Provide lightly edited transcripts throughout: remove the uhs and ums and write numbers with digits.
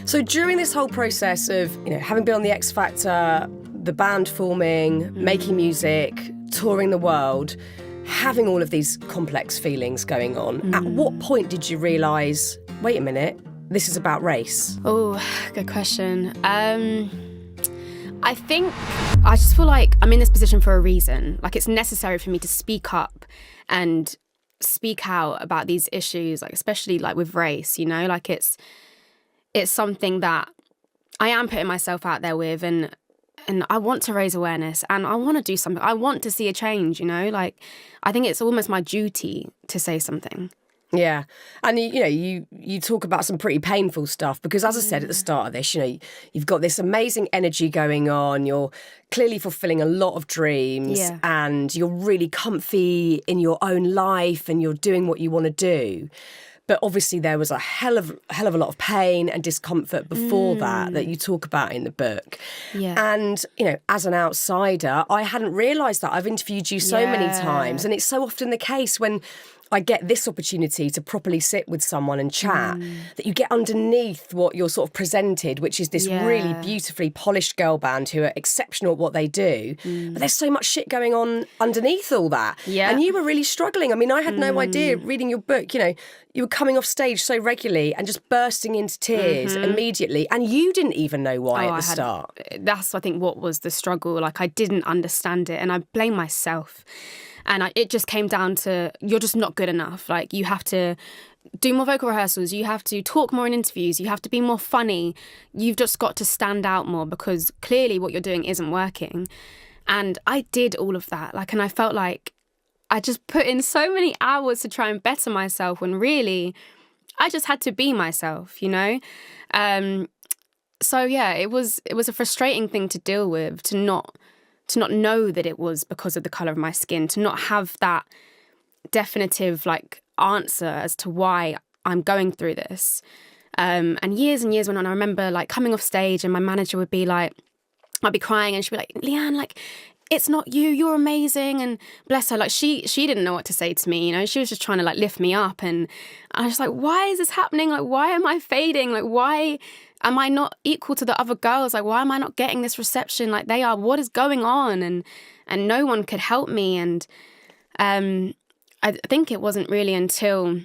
So during this whole process of, having been on the X Factor, the band forming, making music, touring the world, having all of these complex feelings going on, at what point did you realise, wait a minute, this is about race? Oh, good question. I just feel like I'm in this position for a reason. Like, it's necessary for me to speak up and speak out about these issues, like especially like with race, like it's something that I am putting myself out there with, and I want to raise awareness and I want to do something. I want to see a change, like I think it's almost my duty to say something. Yeah. And, you talk about some pretty painful stuff because, as I said at the start of this, you've got this amazing energy going on. You're clearly fulfilling a lot of dreams and you're really comfy in your own life and you're doing what you want to do. But obviously there was a hell of a lot of pain and discomfort before that you talk about in the book. Yeah. And, as an outsider, I hadn't realised that. I've interviewed you so many times, and it's so often the case when I get this opportunity to properly sit with someone and chat, that you get underneath what you're sort of presented, which is this really beautifully polished girl band who are exceptional at what they do. But there's so much shit going on underneath all that. Yeah. And you were really struggling. I mean, I had no idea reading your book, you were coming off stage so regularly and just bursting into tears immediately. And you didn't even know why at the start. That's, I think, what was the struggle. Like, I didn't understand it and I blame myself. And it just came down to, you're just not good enough. Like, you have to do more vocal rehearsals. You have to talk more in interviews. You have to be more funny. You've just got to stand out more because clearly what you're doing isn't working. And I did all of that. And I felt like I just put in so many hours to try and better myself when really I just had to be myself, So, yeah, it was a frustrating thing to deal with, to not know that it was because of the colour of my skin, to not have that definitive answer as to why I'm going through this. And years went on. I remember coming off stage and my manager would be like, I'd be crying and she'd be like, Leigh-Anne, it's not you, you're amazing. And bless her, she didn't know what to say to me, she was just trying to lift me up. And I was like, why is this happening? Why am I fading? Why am I not equal to the other girls? Why am I not getting this reception like they are? What is going on? And no one could help me. And I think it wasn't really until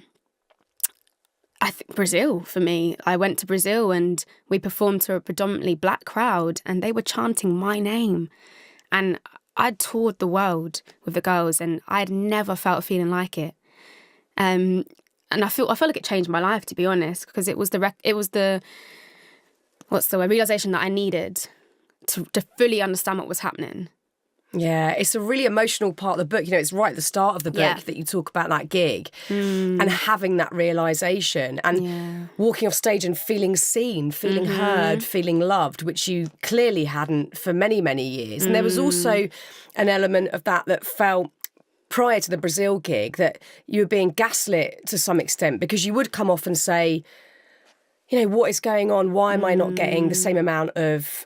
Brazil for me. I went to Brazil and we performed to a predominantly black crowd and they were chanting my name. And I'd toured the world with the girls and I'd never felt a feeling like it. And I feel like it changed my life, to be honest, because it was the realisation that I needed to fully understand what was happening. Yeah, it's a really emotional part of the book. It's right at the start of the book that you talk about that gig and having that realisation and walking off stage and feeling seen, feeling heard, feeling loved, which you clearly hadn't for many, many years. And there was also an element of that felt prior to the Brazil gig, that you were being gaslit to some extent, because you would come off and say, what is going on? Why am I not getting the same amount of,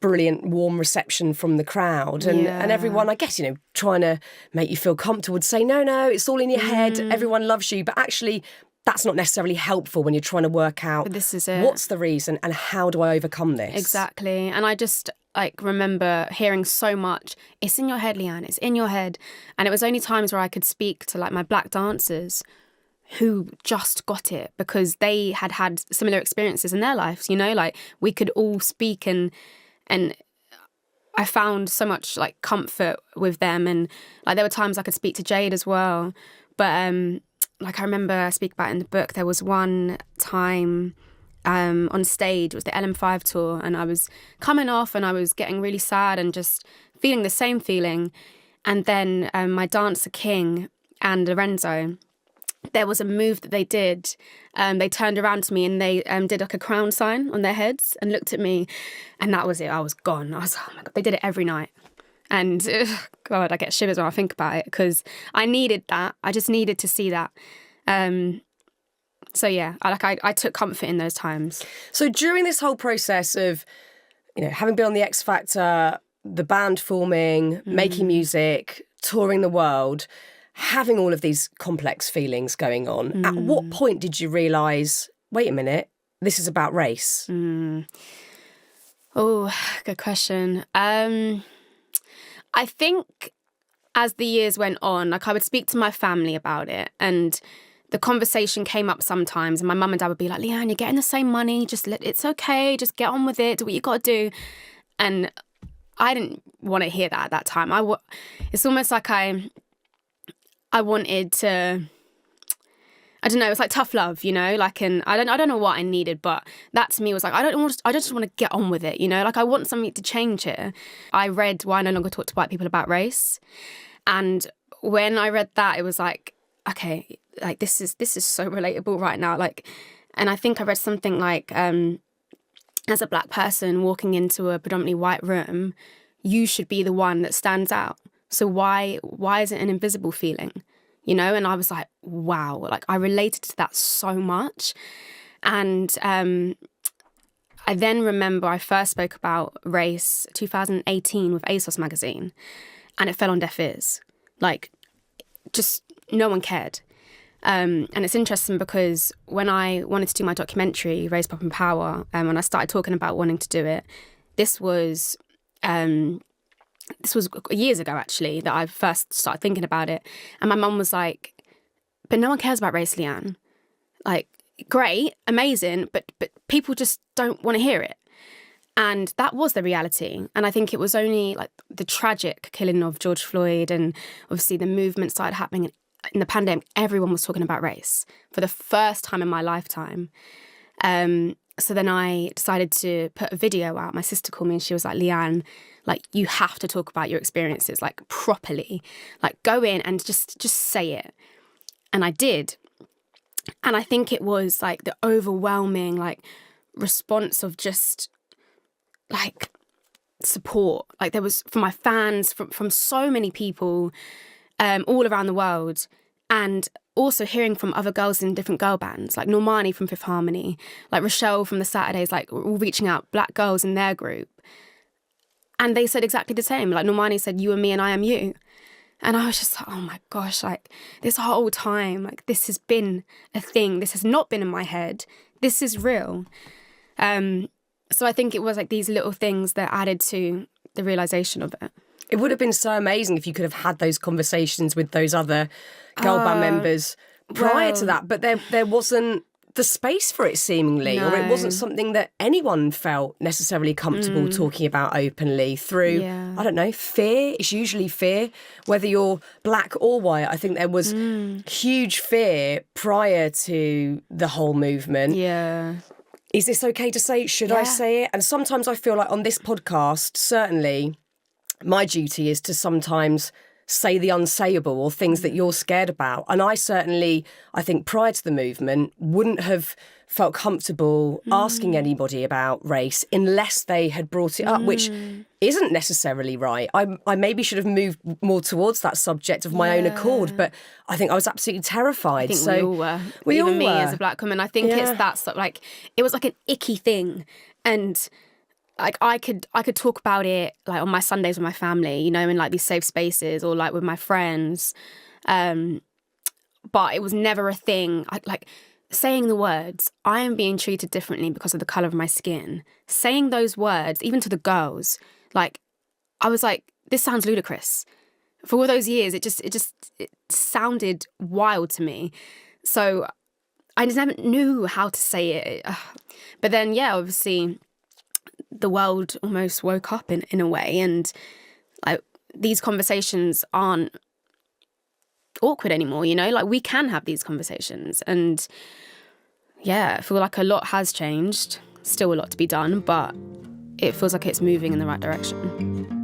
brilliant, warm reception from the crowd? And everyone, I guess, trying to make you feel comfortable would say, no, it's all in your head. Everyone loves you. But actually, that's not necessarily helpful when you're trying to work out this is it. What's the reason and how do I overcome this? Exactly. And I just remember hearing so much, it's in your head, Leigh-Anne, it's in your head. And it was only times where I could speak to my black dancers who just got it because they had similar experiences in their lives, we could all speak and I found so much comfort with them. And there were times I could speak to Jade as well. But I remember I speak about in the book, there was one time on stage, it was the LM5 tour, and I was coming off and I was getting really sad and just feeling the same feeling. And then my dancer King and Lorenzo, there was a move that they did. They turned around to me and they did a crown sign on their heads and looked at me, and that was it. I was gone. I was, oh my God, they did it every night. And God, I get shivers when I think about it because I needed that. I just needed to see that. So yeah, I took comfort in those times. So during this whole process of, having been on the X Factor, the band forming, making music, touring the world, having all of these complex feelings going on, at what point did you realise, wait a minute, this is about race? Oh, good question. I think as the years went on, like I would speak to my family about it, and the conversation came up sometimes, and my mum and dad would be like, Leigh-Anne, you're getting the same money, it's okay, just get on with it, do what you got to do. And I didn't want to hear that at that time. It's almost like I wanted to, I don't know, it's like tough love, you know, like, and I don't know what I needed, but that to me was like, I just want to get on with it, you know, like I want something to change here. I read Why I No Longer Talk to White People About Race. And when I read that, it was like, okay, like this is so relatable right now. Like, and I think I read something like, as a black person walking into a predominantly white room, you should be the one that stands out. So why is it an invisible feeling? You know? And I was like, wow, like I related to that so much. And I then remember I first spoke about race 2018 with ASOS magazine, and it fell on deaf ears. Like, just no one cared. And it's interesting because when I wanted to do my documentary, Race, Pop and Power, when I started talking about wanting to do it, this was years ago, actually, that I first started thinking about it. And my mum was like, but no one cares about race, Leigh-Anne. Like, great, amazing, but people just don't want to hear it. And that was the reality. And I think it was only like the tragic killing of George Floyd, and obviously the movement started happening in the pandemic. Everyone was talking about race for the first time in my lifetime. So then I decided to put a video out. My sister called me and she was like, Leigh-Anne, like, you have to talk about your experiences, like, properly. Like, go in and just say it. And I did. And I think it was, like, the overwhelming, like, response of just, like, support. Like, there was, from my fans, from so many people all around the world. And also hearing from other girls in different girl bands, like Normani from Fifth Harmony, like Rochelle from the Saturdays, like all reaching out, black girls in their group. And they said exactly the same. Like Normani said, you are me and I am you. And I was just like, oh my gosh, like this whole time, like this has been a thing. This has not been in my head. This is real. So I think it was like these little things that added to the realisation of it. It would have been so amazing if you could have had those conversations with those other girl band members prior to that, but there wasn't the space for it, seemingly, or it wasn't something that anyone felt necessarily comfortable talking about openly through, I don't know, fear. It's usually fear, whether you're black or white. I think there was huge fear prior to the whole movement. Yeah. Is this okay to say? Should I say it? And sometimes I feel like on this podcast, certainly, my duty is to sometimes say the unsayable or things that you're scared about. And I certainly, I think prior to the movement, wouldn't have felt comfortable asking anybody about race unless they had brought it up, which isn't necessarily right. I maybe should have moved more towards that subject of my own accord, but I think I was absolutely terrified. I think we all were. Even me as a black woman. I think it's that sort of like, it was like an icky thing. And like I could talk about it like on my Sundays with my family, you know, in like these safe spaces or like with my friends. But it was never a thing. Like saying the words, I am being treated differently because of the colour of my skin. Saying those words, even to the girls, like I was like, this sounds ludicrous. For all those years, it sounded wild to me. So I just never knew how to say it. But then, obviously, the world almost woke up in a way, and like these conversations aren't awkward anymore, you know, like we can have these conversations. And I feel like a lot has changed, still a lot to be done, but it feels like it's moving in the right direction.